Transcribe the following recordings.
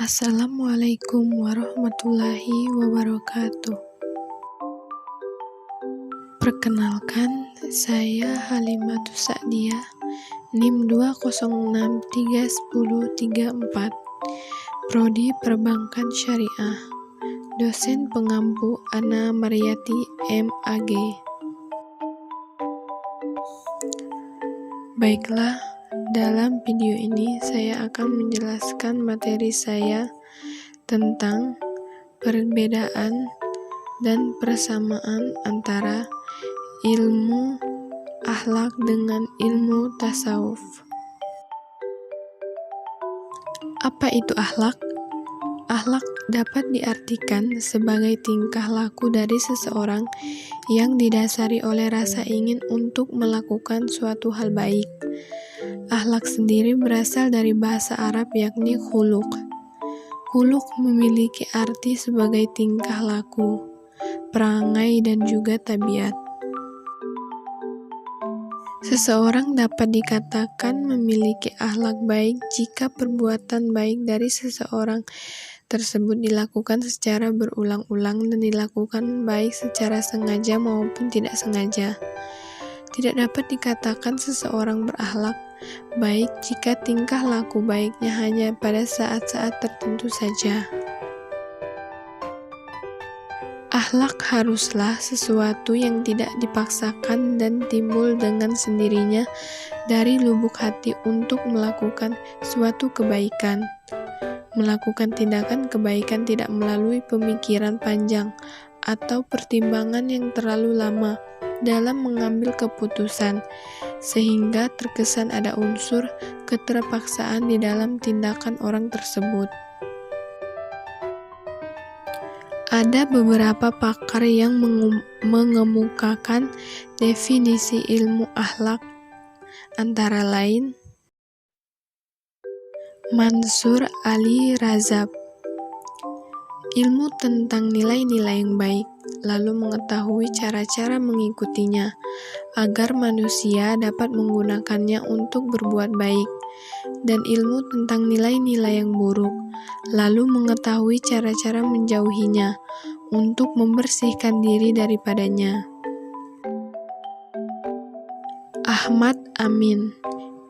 Assalamualaikum warahmatullahi wabarakatuh. Perkenalkan, saya Halimatus Sa'diyah, NIM 206310334, Prodi Perbankan Syariah, dosen pengampu Ana Mariati MAG. Baiklah, dalam video ini saya akan menjelaskan materi saya tentang perbedaan dan persamaan antara ilmu akhlak dengan ilmu tasawuf. Apa itu akhlak? Akhlak dapat diartikan sebagai tingkah laku dari seseorang yang didasari oleh rasa ingin untuk melakukan suatu hal baik. Akhlak sendiri berasal dari bahasa Arab yakni khuluq. Khuluq memiliki arti sebagai tingkah laku, perangai, dan juga tabiat. Seseorang dapat dikatakan memiliki akhlak baik jika perbuatan baik dari seseorang tersebut dilakukan secara berulang-ulang dan dilakukan baik secara sengaja maupun tidak sengaja. Tidak dapat dikatakan seseorang berakhlak baik jika tingkah laku baiknya hanya pada saat-saat tertentu saja. Akhlak haruslah sesuatu yang tidak dipaksakan dan timbul dengan sendirinya dari lubuk hati untuk melakukan suatu kebaikan. Melakukan tindakan kebaikan tidak melalui pemikiran panjang atau pertimbangan yang terlalu lama dalam mengambil keputusan, sehingga terkesan ada unsur keterpaksaan di dalam tindakan orang tersebut. Ada beberapa pakar yang mengemukakan definisi ilmu akhlak, antara lain Mansur Ali Razab, ilmu tentang nilai-nilai yang baik, lalu mengetahui cara-cara mengikutinya, agar manusia dapat menggunakannya untuk berbuat baik, dan ilmu tentang nilai-nilai yang buruk, lalu mengetahui cara-cara menjauhinya, untuk membersihkan diri daripadanya. Ahmad Amin,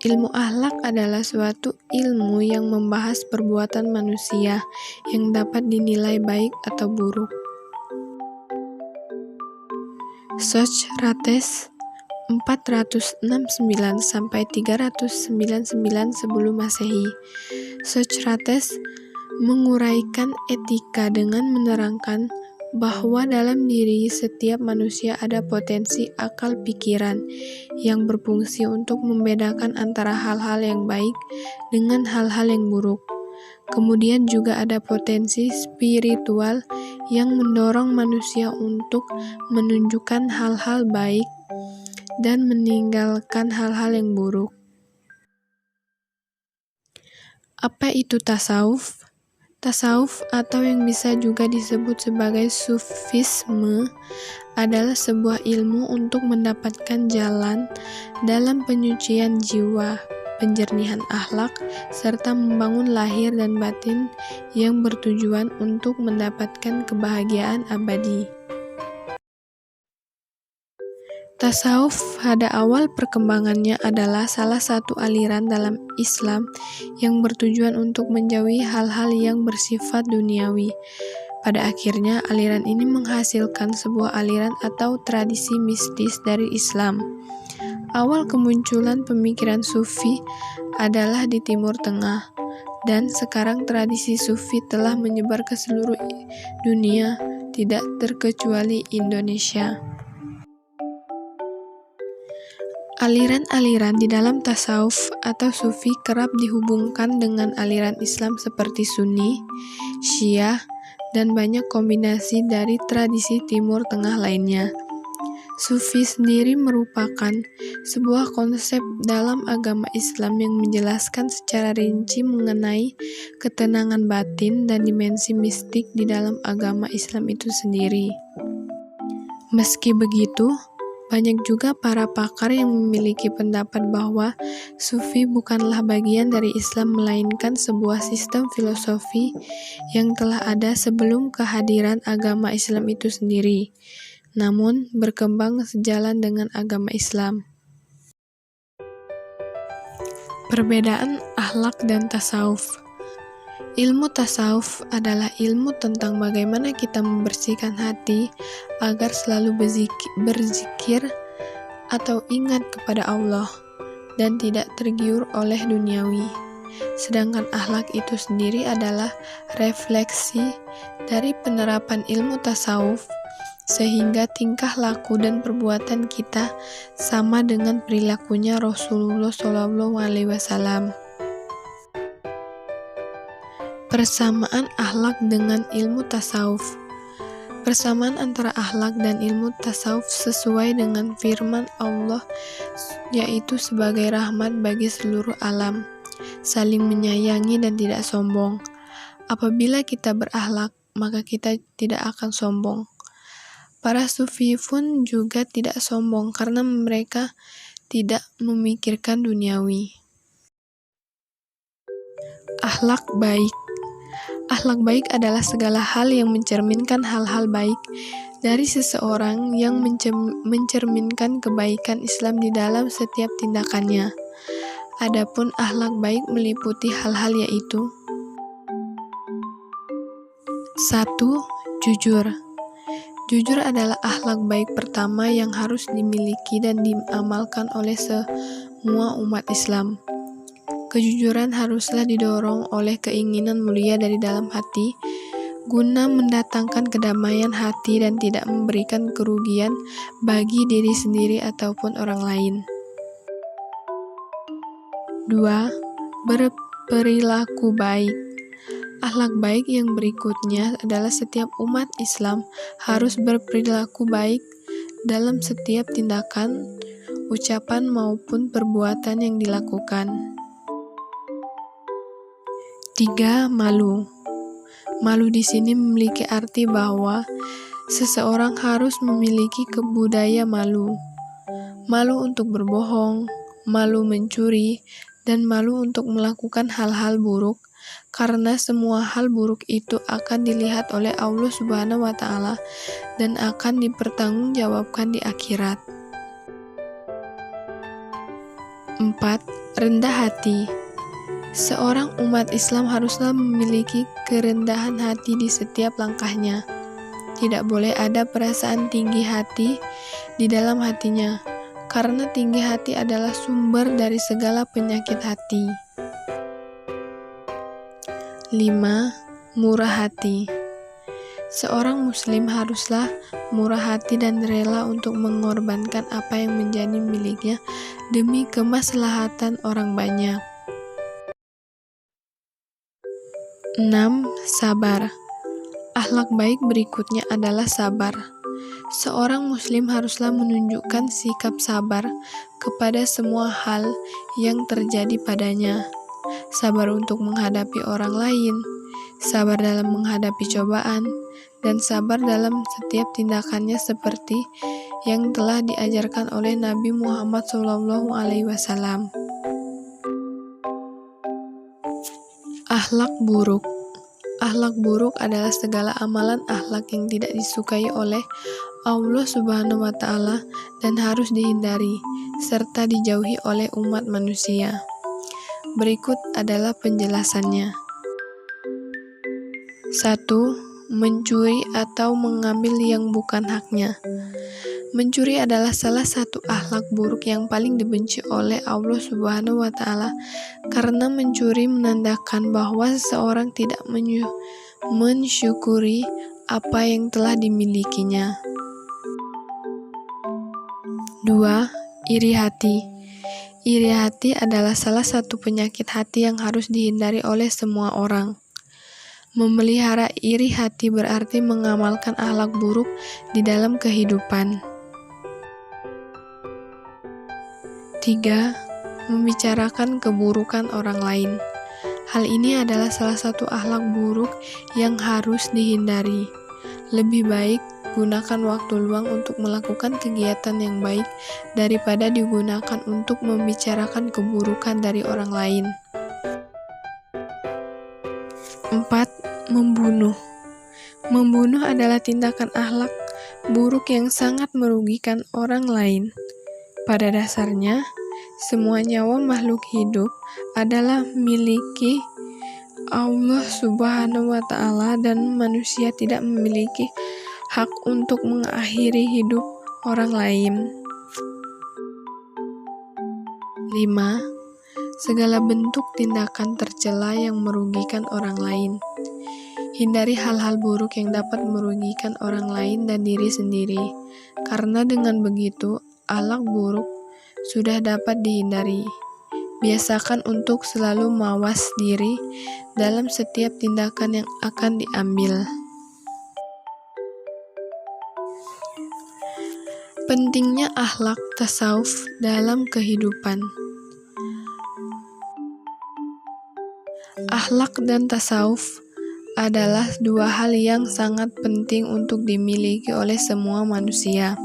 ilmu akhlak adalah suatu ilmu yang membahas perbuatan manusia yang dapat dinilai baik atau buruk. Socrates 469-399 sebelum Masehi. Socrates menguraikan etika dengan menerangkan bahwa dalam diri setiap manusia ada potensi akal pikiran yang berfungsi untuk membedakan antara hal-hal yang baik dengan hal-hal yang buruk. Kemudian juga ada potensi spiritual yang mendorong manusia untuk menunjukkan hal-hal baik dan meninggalkan hal-hal yang buruk. Apa itu tasawuf? Tasawuf, atau yang bisa juga disebut sebagai sufisme, adalah sebuah ilmu untuk mendapatkan jalan dalam penyucian jiwa, penjernihan akhlak, serta membangun lahir dan batin yang bertujuan untuk mendapatkan kebahagiaan abadi. Tasawuf pada awal perkembangannya adalah salah satu aliran dalam Islam yang bertujuan untuk menjauhi hal-hal yang bersifat duniawi. Pada akhirnya, aliran ini menghasilkan sebuah aliran atau tradisi mistis dari Islam. Awal kemunculan pemikiran Sufi adalah di Timur Tengah, dan sekarang tradisi Sufi telah menyebar ke seluruh dunia, tidak terkecuali Indonesia. Aliran-aliran di dalam tasawuf atau sufi kerap dihubungkan dengan aliran Islam seperti Sunni, Syiah, dan banyak kombinasi dari tradisi Timur Tengah lainnya. Sufi sendiri merupakan sebuah konsep dalam agama Islam yang menjelaskan secara rinci mengenai ketenangan batin dan dimensi mistik di dalam agama Islam itu sendiri. Meski begitu, banyak juga para pakar yang memiliki pendapat bahwa Sufi bukanlah bagian dari Islam melainkan sebuah sistem filosofi yang telah ada sebelum kehadiran agama Islam itu sendiri, namun berkembang sejalan dengan agama Islam. Perbedaan akhlak dan tasawuf. Ilmu tasawuf adalah ilmu tentang bagaimana kita membersihkan hati agar selalu berzikir atau ingat kepada Allah dan tidak tergiur oleh duniawi. Sedangkan akhlak itu sendiri adalah refleksi dari penerapan ilmu tasawuf, sehingga tingkah laku dan perbuatan kita sama dengan perilakunya Rasulullah SAW. Persamaan akhlak dengan ilmu tasawuf. Persamaan antara akhlak dan ilmu tasawuf sesuai dengan firman Allah, yaitu sebagai rahmat bagi seluruh alam, saling menyayangi dan tidak sombong. Apabila kita berakhlak, maka kita tidak akan sombong. Para sufi pun juga tidak sombong karena mereka tidak memikirkan duniawi. Akhlak baik. Akhlak baik adalah segala hal yang mencerminkan hal-hal baik dari seseorang yang mencerminkan kebaikan Islam di dalam setiap tindakannya. Adapun akhlak baik meliputi hal-hal yaitu 1. Jujur. Jujur adalah akhlak baik pertama yang harus dimiliki dan diamalkan oleh semua umat Islam. Kejujuran haruslah didorong oleh keinginan mulia dari dalam hati, guna mendatangkan kedamaian hati dan tidak memberikan kerugian bagi diri sendiri ataupun orang lain. 2. Berperilaku baik. Akhlak baik yang berikutnya adalah setiap umat Islam harus berperilaku baik dalam setiap tindakan, ucapan maupun perbuatan yang dilakukan. 3. Malu. Malu di sini memiliki arti bahwa seseorang harus memiliki kebudaya malu. Malu untuk berbohong, malu mencuri, dan malu untuk melakukan hal-hal buruk, karena semua hal buruk itu akan dilihat oleh Allah Subhanahu wa Ta'ala dan akan dipertanggungjawabkan di akhirat. 4. Rendah hati. Seorang umat Islam haruslah memiliki kerendahan hati di setiap langkahnya. Tidak boleh ada perasaan tinggi hati di dalam hatinya, karena tinggi hati adalah sumber dari segala penyakit hati. 5. Murah hati. Seorang muslim haruslah murah hati dan rela untuk mengorbankan apa yang menjadi miliknya demi kemaslahatan orang banyak. 6. Sabar. Akhlak baik berikutnya adalah sabar. Seorang muslim haruslah menunjukkan sikap sabar kepada semua hal yang terjadi padanya. Sabar untuk menghadapi orang lain, sabar dalam menghadapi cobaan, dan sabar dalam setiap tindakannya seperti yang telah diajarkan oleh Nabi Muhammad SAW. Akhlak buruk. Akhlak buruk adalah segala amalan akhlak yang tidak disukai oleh Allah Subhanahu wa Ta'ala dan harus dihindari serta dijauhi oleh umat manusia. Berikut adalah penjelasannya. 1. Mencuri atau mengambil yang bukan haknya. Mencuri adalah salah satu akhlak buruk yang paling dibenci oleh Allah Subhanahu wa Ta'ala, karena mencuri menandakan bahwa seseorang tidak mensyukuri apa yang telah dimilikinya. 2. Iri hati. Iri hati adalah salah satu penyakit hati yang harus dihindari oleh semua orang. Memelihara iri hati berarti mengamalkan akhlak buruk di dalam kehidupan. 3. Membicarakan keburukan orang lain. Hal ini adalah salah satu akhlak buruk yang harus dihindari. Lebih baik gunakan waktu luang untuk melakukan kegiatan yang baik daripada digunakan untuk membicarakan keburukan dari orang lain. 4. Membunuh. Membunuh adalah tindakan akhlak buruk yang sangat merugikan orang lain. Pada dasarnya, semua nyawa makhluk hidup adalah miliki Allah Subhanahu wa Ta'ala, dan manusia tidak memiliki hak untuk mengakhiri hidup orang lain. 5. Segala bentuk tindakan tercela yang merugikan orang lain. Hindari hal-hal buruk yang dapat merugikan orang lain dan diri sendiri, karena dengan begitu, akhlak buruk sudah dapat dihindari. Biasakan untuk selalu mawas diri dalam setiap tindakan yang akan diambil. Pentingnya akhlak tasawuf dalam kehidupan. Akhlak dan tasawuf adalah dua hal yang sangat penting untuk dimiliki oleh semua manusia.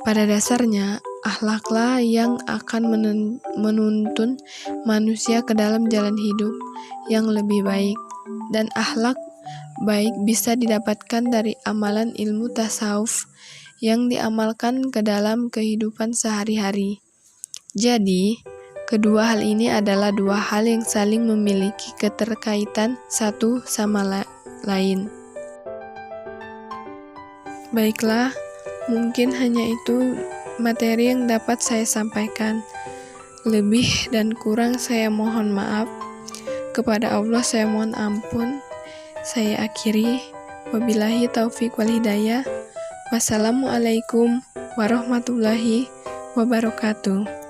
Pada dasarnya, akhlaklah yang akan menuntun manusia ke dalam jalan hidup yang lebih baik, dan akhlak baik bisa didapatkan dari amalan ilmu tasawuf yang diamalkan ke dalam kehidupan sehari-hari. Jadi, kedua hal ini adalah dua hal yang saling memiliki keterkaitan satu sama lain. Baiklah, mungkin hanya itu materi yang dapat saya sampaikan. Lebih dan kurang saya mohon maaf. Kepada Allah saya mohon ampun. Saya akhiri. Wabillahi taufiq wal hidayah. Wassalamualaikum warahmatullahi wabarakatuh.